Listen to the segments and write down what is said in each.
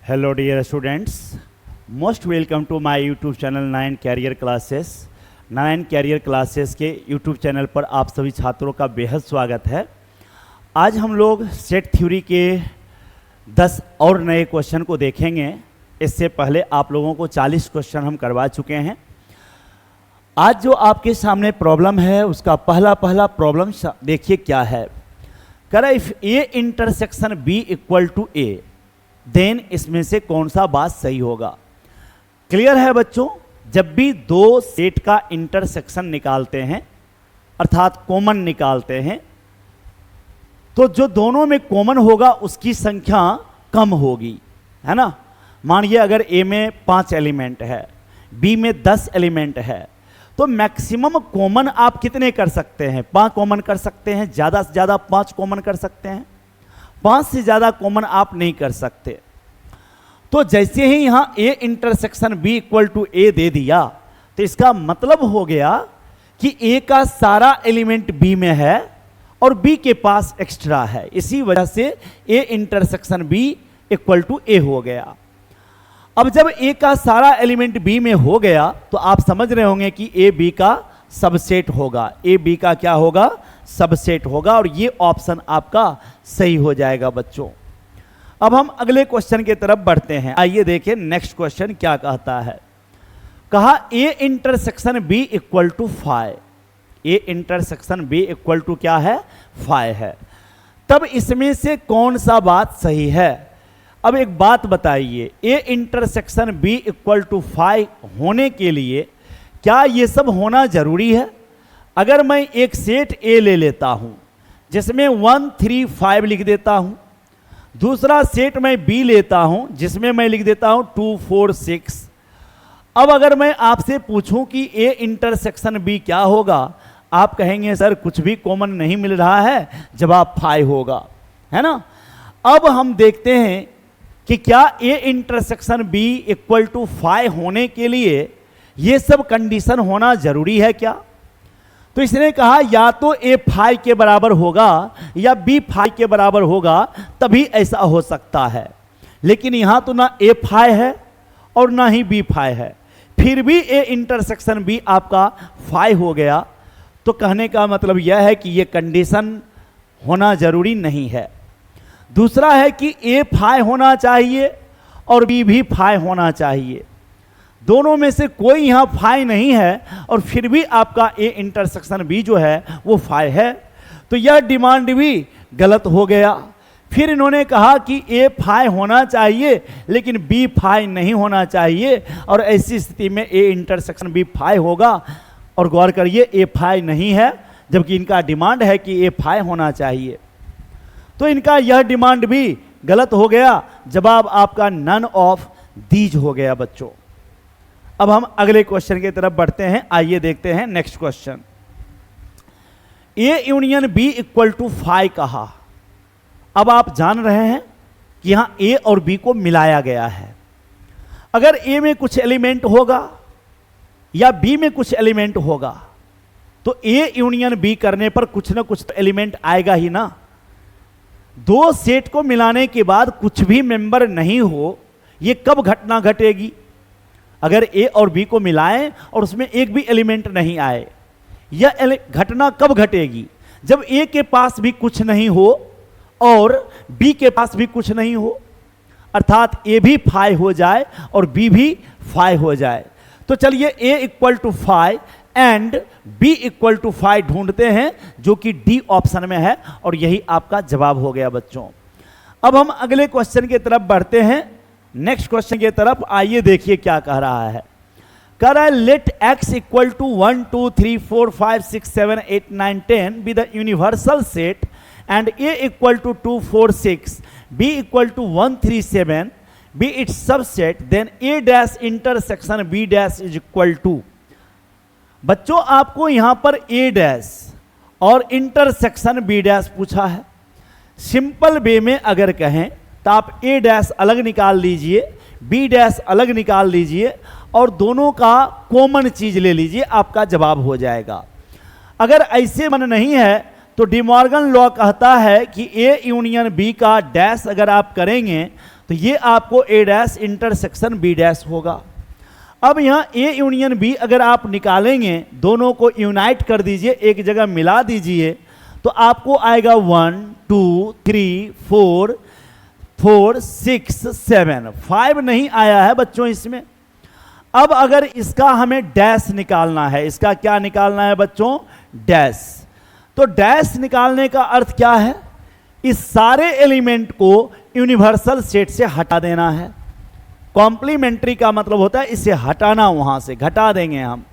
Hello dear students, most welcome to my YouTube channel 9 career classes. 9 career classes के YouTube channel पर आप सभी छात्रों का बेहद स्वागत है। आज हम लोग सेट थ्योरी के 10 और नए क्वेश्चन को देखेंगे। इससे पहले आप लोगों को 40 क्वेश्चन हम करवा चुके हैं। आज जो आपके सामने प्रॉब्लम है उसका पहला प्रॉब्लम देखिए क्या है। कह रहा है if A intersection B equal to A then इसमें से कौन सा बात सही होगा। क्लियर है बच्चों, जब भी दो सेट का इंटरसेक्शन निकालते हैं अर्थात कॉमन निकालते हैं तो जो दोनों में कॉमन होगा उसकी संख्या कम होगी, है ना। मानिए अगर ए में 5 एलिमेंट है, बी में 10 एलिमेंट है, तो मैक्सिमम कॉमन आप कितने कर सकते हैं? 5 कॉमन कर सकते हैं, ज़्यादा से ज़्यादा 5 कॉमन कर सकते हैं। 5 से ज़्यादा कॉमन आप नहीं कर सकते। तो जैसे ही यहां A intersection B equal to A दे दिया तो इसका मतलब हो गया कि ए का सारा एलिमेंट बी में है और बी के पास एक्स्ट्रा है। इसी वजह से A intersection B equal to A हो गया। अब जब ए का सारा एलिमेंट बी में हो गया तो आप समझ रहे होंगे कि ए बी का सबसेट होगा। ए बी का क्या होगा? सबसेट होगा। और ये ऑप्शन आपका सही हो जाएगा बच्चों। अब हम अगले क्वेश्चन की तरफ बढ़ते हैं। आइए देखें नेक्स्ट क्वेश्चन क्या कहता है। कहा A intersection B equal to 5। A intersection B equal to क्या है? 5 है। तब इसमें से कौन सा बात सही है? अब एक बात बताइए, A intersection B equal to 5 होने के लिए क्या ये सब होना जरूरी है? अगर मैं एक सेट ए ले लेता हूं जिसमें 1 3 5 लिख देता हूं, दूसरा सेट मैं बी लेता हूं जिसमें मैं लिख देता हूं 2 4 6। अब अगर मैं आपसे पूछूं कि ए इंटरसेक्शन बी क्या होगा, आप कहेंगे सर कुछ भी कॉमन नहीं मिल रहा है, जवाब 5 होगा, है ना। अब हम देखते हैं कि क्या A intersection B equal to 5 होने के लिए ये सब कंडीशन होना जरूरी है क्या? तो इसने कहा या तो ए 5 के बराबर होगा या बी 5 के बराबर होगा, तभी ऐसा हो सकता है। लेकिन यहां तो ना ए 5 है और ना ही बी 5 है, फिर भी ए इंटरसेक्शन बी आपका 5 हो गया। तो कहने का मतलब यह है कि ये कंडीशन होना जरूरी नहीं है। दूसरा है कि ए 5 होना चाहिए और बी भी 5 होना चाहिए। दोनों में से कोई यहां 5 नहीं है और फिर भी आपका ए इंटरसेक्शन बी जो है वो 5 है। तो यह डिमांड भी गलत हो गया। फिर इन्होंने कहा कि ए 5 होना चाहिए लेकिन बी 5 नहीं होना चाहिए, और ऐसी स्थिति में ए इंटरसेक्शन बी 5 होगा। और गौर करिए ए 5 नहीं है जबकि इनका डिमांड है कि ए 5 होना चाहिए। तो इनका यह डिमांड भी गलत हो गया। जवाब आपका नन ऑफ दीज हो गया बच्चों। अब हम अगले क्वेश्चन की तरफ बढ़ते हैं। आइए देखते हैं next question. A union B equal to 5 कहा। अब आप जान रहे हैं कि यहां ए और बी को मिलाया गया है। अगर ए में कुछ एलिमेंट होगा या बी में कुछ एलिमेंट होगा तो ए यूनियन बी करने पर कुछ ना कुछ तो एलिमेंट आएगा ही ना। दो सेट को मिलाने के बाद कुछ भी मेंबर नहीं हो, यह कब घटना घटेगी? अगर ए और बी को मिलाएं और उसमें एक भी एलिमेंट नहीं आए, यह घटना कब घटेगी? जब ए के पास भी कुछ नहीं हो और बी के पास भी कुछ नहीं हो, अर्थात ए भी 5 हो जाए और बी भी 5 हो जाए। तो चलिए A equal to 5 and B equal to 5 ढूंढते हैं, जो कि डी ऑप्शन में है, और यही आपका जवाब हो गया बच्चों। अब हम अगले क्वेश्चन की तरफ बढ़ते हैं, नेक्स्ट क्वेश्चन की तरफ। आइए देखिए क्या कह रहा है। कह रहा है late x equal to 1 2 3 4 5 6 7 8 9 10 be the universal set and A equal to 2 4 6 B equal to 1 3 7 B it's subset then A dash intersection B dash is equal to. बच्चों आपको यहां पर ए डैश और इंटरसेक्शन बी डैश पूछा है। Simple way में अगर कहें तो आप ए डैश अलग निकाल लीजिए, बी डैश अलग निकाल लीजिए और दोनों का कॉमन चीज ले लीजिए, आपका जवाब हो जाएगा। अगर ऐसे मन नहीं है तो डिमॉर्गन लॉ कहता है कि ए यूनियन बी का डैश अगर आप करेंगे तो ये आपको ए डैश इंटरसेक्शन बी डैश होगा। अब यहाँ ए यूनियन बी अगर आप निकालेंगे, दोनों को यूनाइट कर दीजिए, एक जगह मिला दीजिए, तो आपको आएगा 1 2 3 4 4 6 7, 5 नहीं आया है बच्चों इसमें। अब अगर इसका हमें डैश निकालना है, इसका क्या निकालना है बच्चों? डैश। तो डैश निकालने का अर्थ क्या है? इस सारे एलिमेंट को यूनिवर्सल सेट से हटा देना है। कॉम्प्लीमेंट्री का मतलब होता है इसे हटाना, वहां से घटा देंगे हम।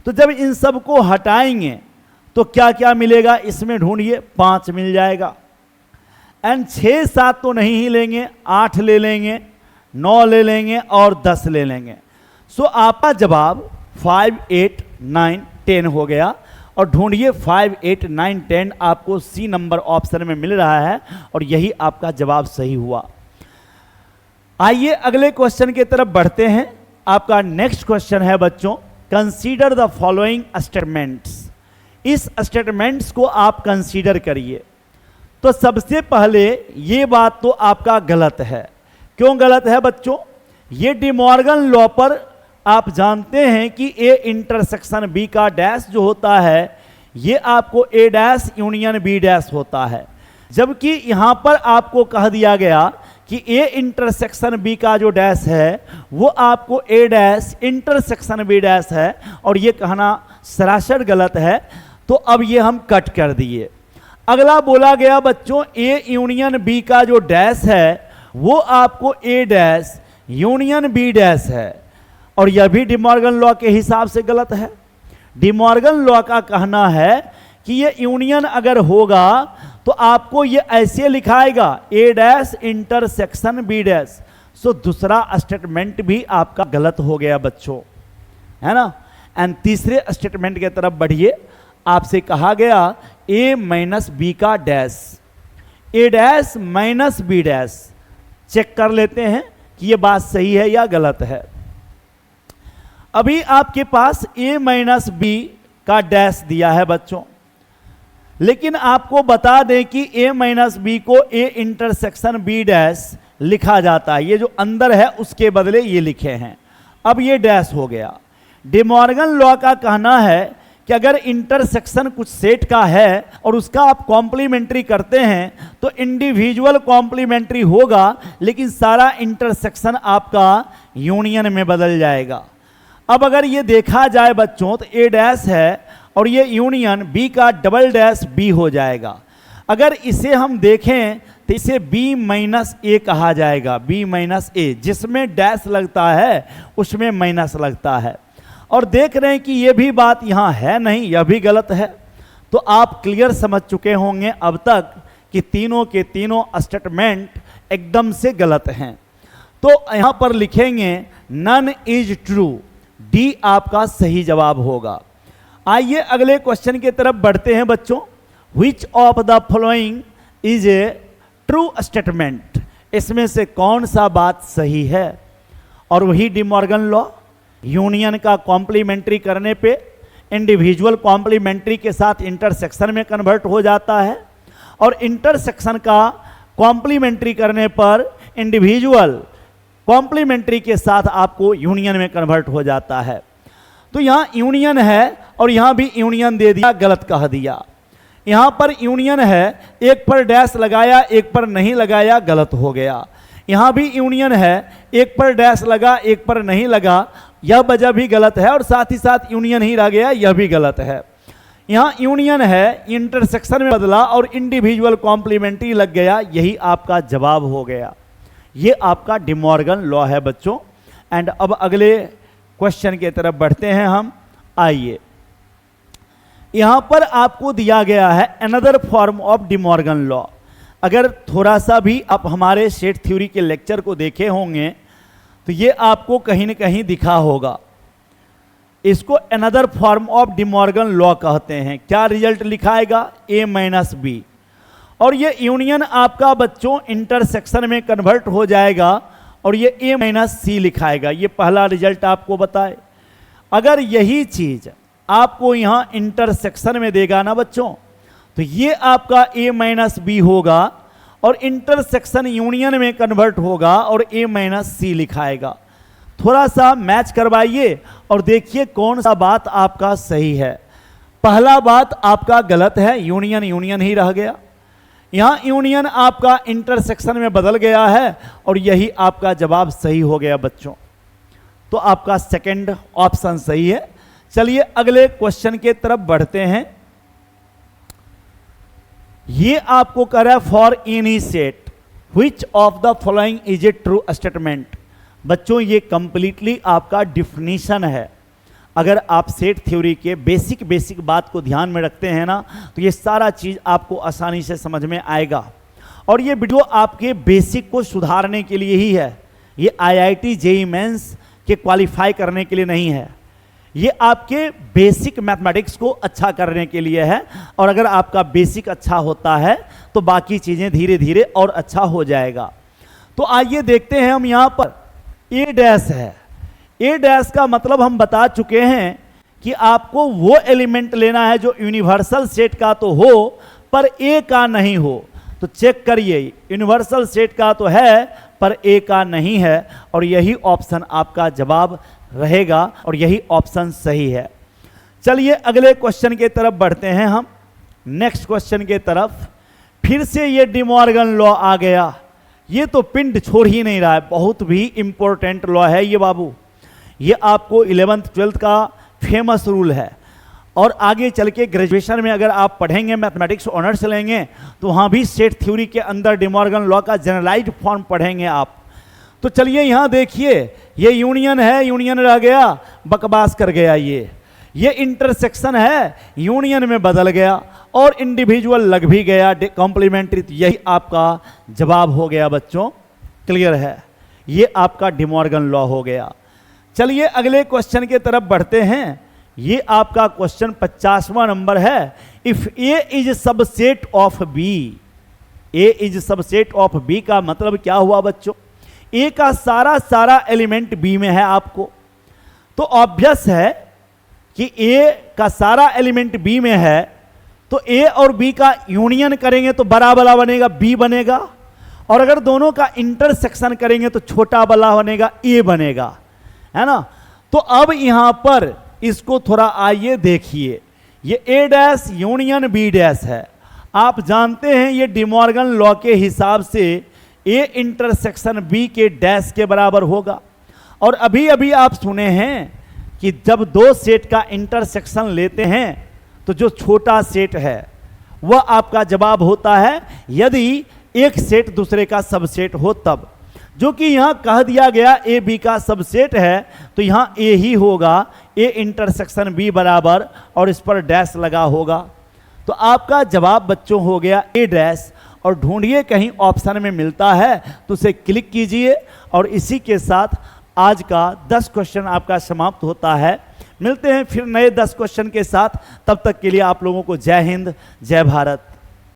तो जब इन सब को हटाएंगे तो क्या क्या मिलेगा इसमें? ढूंढिए। 5 मिल जाएगा। एंड 6 7 तो नहीं ही लेंगे, 8 ले लेंगे, 9 ले लेंगे और 10 ले लेंगे। सो आपका जवाब 5 8 9 10 हो गया। और ढूंढिए 5 8 9 10 आपको सी नंबर ऑप्शन में मिल रहा है और यही आपका जवाब सही हुआ। आइए अगले क्वेश्चन की तरफ बढ़ते हैं। आपका नेक्स्ट क्वेश्चन है बच्चों, कंसीडर द फॉलोइंग स्टेटमेंट्स। इस स्टेटमेंट्स को आप कंसीडर करिए। तो सबसे पहले ये बात तो आपका गलत है। क्यों गलत है बच्चों? ये डी मॉर्गन लॉ पर आप जानते हैं कि ए इंटरसेक्शन बी का डैश जो होता है ये आपको ए डैश यूनियन बी डैश होता है, जबकि यहां पर आपको कह दिया गया कि ए इंटरसेक्शन बी का जो डैश है वो आपको ए डैश इंटरसेक्शन बी डैश है, और ये कहना सरासर गलत है। तो अब ये हम कट कर दिए। अगला बोला गया बच्चों ए यूनियन बी का जो डैश है वो आपको ए डैश यूनियन बी डैश है, और यह भी डी मॉर्गन लॉ के हिसाब से गलत है। डी मॉर्गन लॉ का कहना है कि ये यूनियन अगर होगा तो आपको ये ऐसे लिखाएगा ए डैश इंटरसेक्शन बी डैश। सो दूसरा स्टेटमेंट भी आपका गलत हो गया बच्चों, है ना। एंड तीसरे स्टेटमेंट की तरफ बढ़िए। आपसे कहा गया ए माइनस बी का dash, A dash minus B dash. Check कर लेते हैं कि ये बात सही है या गलत है। अभी आपके पास ए माइनस बी का डैश दिया है बच्चों, लेकिन आपको बता दें कि ए माइनस बी को ए इंटरसेक्शन बी डैश लिखा जाता है। ये जो अंदर है उसके बदले ये लिखे हैं। अब ये डैश हो गया। डी मॉर्गन लॉ का कहना है कि अगर इंटरसेक्शन कुछ सेट का है और उसका आप कॉम्प्लीमेंट्री करते हैं तो इंडिविजुअल कॉम्प्लीमेंट्री होगा, लेकिन सारा इंटरसेक्शन आपका यूनियन में बदल जाएगा। अब अगर ये देखा जाए बच्चों तो ए डैश है और ये यूनियन बी का डबल डैश बी हो जाएगा। अगर इसे हम देखें तो इसे बी माइनस ए कहा जाएगा, बी माइनस ए, जिसमें डैश लगता है उसमें माइनस लगता है। और देख रहे हैं कि ये भी बात यहाँ है नहीं, यह भी गलत है। तो आप क्लियर समझ चुके होंगे अब तक कि तीनों के तीनों स्टेटमेंट एकदम से गलत हैं। तो यहाँ पर लिखेंगे नन इज ट्रू, डी आपका सही जवाब होगा। आइए अगले क्वेश्चन की तरफ बढ़ते हैं बच्चों। Which of the following is a true statement, इसमें से कौन सा बात सही है? और वही डी मॉर्गन लॉ, यूनियन का कॉम्प्लीमेंट्री करने पे इंडिविजुअल कॉम्प्लीमेंट्री के साथ इंटरसेक्शन में कन्वर्ट हो जाता है, और इंटरसेक्शन का कॉम्प्लीमेंट्री करने पर इंडिविजुअल कॉम्प्लीमेंट्री के साथ आपको यूनियन में कन्वर्ट हो जाता है। तो यहाँ यूनियन है और यहाँ भी यूनियन दे दिया, गलत कह दिया। यहाँ पर यूनियन है, एक पर डैश लगाया एक पर नहीं लगाया, गलत हो गया। यहाँ भी यूनियन है, एक पर डैश लगा एक पर नहीं लगा, यह वजह भी गलत है, और साथ ही साथ यूनियन ही रह गया, यह भी गलत है। यहाँ यूनियन है, इंटरसेक्शन में बदला और इंडिविजुअल कॉम्प्लीमेंट्री लग गया, यही आपका जवाब हो गया। ये आपका डी मॉर्गन लॉ है बच्चों। एंड अब अगले क्वेश्चन की तरफ बढ़ते हैं हम। आइए, यहां पर आपको दिया गया है another form of De Morgan law. अगर थोड़ा सा भी आप हमारे सेट थ्योरी के लेक्चर को देखे होंगे तो ये आपको कहीं न कहीं दिखा होगा। इसको another form of De Morgan law कहते हैं। क्या रिजल्ट लिखाएगा? ए माइनस बी, और ये यूनियन आपका बच्चों इंटरसेक्शन में कन्वर्ट हो जाएगा और ये ए माइनस सी लिखाएगा। ये पहला रिजल्ट आपको बताए। अगर यही चीज आपको यहाँ इंटरसेक्शन में देगा ना बच्चों, तो ये आपका ए माइनस बी होगा और इंटरसेक्शन यूनियन में कन्वर्ट होगा और ए माइनस सी लिखाएगा। थोड़ा सा मैच करवाइए और देखिए कौन सा बात आपका सही है। पहला बात आपका गलत है, यूनियन यूनियन ही रह गया। यहां यूनियन आपका इंटरसेक्शन में बदल गया है और यही आपका जवाब सही हो गया बच्चों। तो आपका सेकंड ऑप्शन सही है। चलिए अगले क्वेश्चन के तरफ बढ़ते हैं। ये आपको कह रहा है for any set which of the following is a true statement. बच्चों ये कंप्लीटली आपका डिफिनीशन है। अगर आप सेट थ्योरी के बेसिक बात को ध्यान में रखते हैं ना, तो ये सारा चीज आपको आसानी से समझ में आएगा। और ये वीडियो आपके बेसिक को सुधारने के लिए ही है। ये IIT JEE मेंस के क्वालिफाई करने के लिए नहीं है। ये आपके बेसिक मैथमेटिक्स को अच्छा करने के लिए है। और अगर आपका बेसिक अच्छा होता है तो बाकी चीजें धीरे धीरे और अच्छा हो जाएगा। तो आइए देखते हैं। हम यहां पर ए डैश है। ए डैश का मतलब हम बता चुके हैं कि आपको वो एलिमेंट लेना है जो यूनिवर्सल सेट का तो हो पर ए का नहीं हो। तो चेक करिए, यूनिवर्सल सेट का तो है पर ए का नहीं है और यही ऑप्शन आपका जवाब रहेगा और यही ऑप्शन सही है। चलिए अगले क्वेश्चन के तरफ बढ़ते हैं हम। नेक्स्ट क्वेश्चन के तरफ फिर से ये डी मॉर्गन लॉ आ गया। ये तो पिंड छोड़ ही नहीं रहा है, बहुत भी इंपॉर्टेंट लॉ है ये बाबू। ये आपको 11th 12th का फेमस रूल है और आगे चल के ग्रेजुएशन में अगर आप पढ़ेंगे, मैथमेटिक्स ऑनर्स लेंगे, तो वहाँ भी सेट थ्योरी के अंदर डी मॉर्गन लॉ का जनरलाइज्ड फॉर्म पढ़ेंगे आप। तो चलिए यहाँ देखिए, ये यूनियन है, यूनियन रह गया, बकवास कर गया। ये इंटरसेक्शन है, यूनियन में बदल गया और इंडिविजुअल लग भी गया, कॉम्प्लीमेंट्री। तो यही आपका जवाब हो गया बच्चों। क्लियर है? ये आपका डी मॉर्गन लॉ हो गया। चलिए अगले क्वेश्चन के तरफ बढ़ते हैं। ये आपका क्वेश्चन 50वां नंबर है। If A is subset of B. A is subset of B का मतलब क्या हुआ बच्चों? ए का सारा एलिमेंट बी में है आपको, तो ऑब्वियस है कि ए का सारा एलिमेंट बी में है, तो ए और बी का यूनियन करेंगे तो बड़ा वाला बनेगा, बी बनेगा। और अगर दोनों का इंटरसेक्शन करेंगे तो छोटा वाला बनेगा, ए बनेगा, है ना। तो अब यहां पर इसको थोड़ा आइए देखिए। ये ए डैश यूनियन बी डैश है। आप जानते हैं ये डी मॉर्गन लॉ के हिसाब से ए इंटरसेक्शन बी के डैश के बराबर होगा। और अभी अभी आप सुने हैं कि जब दो सेट का इंटरसेक्शन लेते हैं तो जो छोटा सेट है वह आपका जवाब होता है यदि एक सेट दूसरे का सबसेट हो तब। जो कि यहां कह दिया गया ए बी का सबसेट है, तो यहां ए ही होगा, ए इंटरसेक्शन बी बराबर और इस पर डैश लगा होगा। तो आपका जवाब बच्चों हो गया ए डैश। और ढूंढिए कहीं ऑप्शन में मिलता है तो उसे क्लिक कीजिए। और इसी के साथ आज का 10 क्वेश्चन आपका समाप्त होता है। मिलते हैं फिर नए 10 क्वेश्चन के साथ। तब तक के लिए आप लोगों को जय हिंद, जय भारत।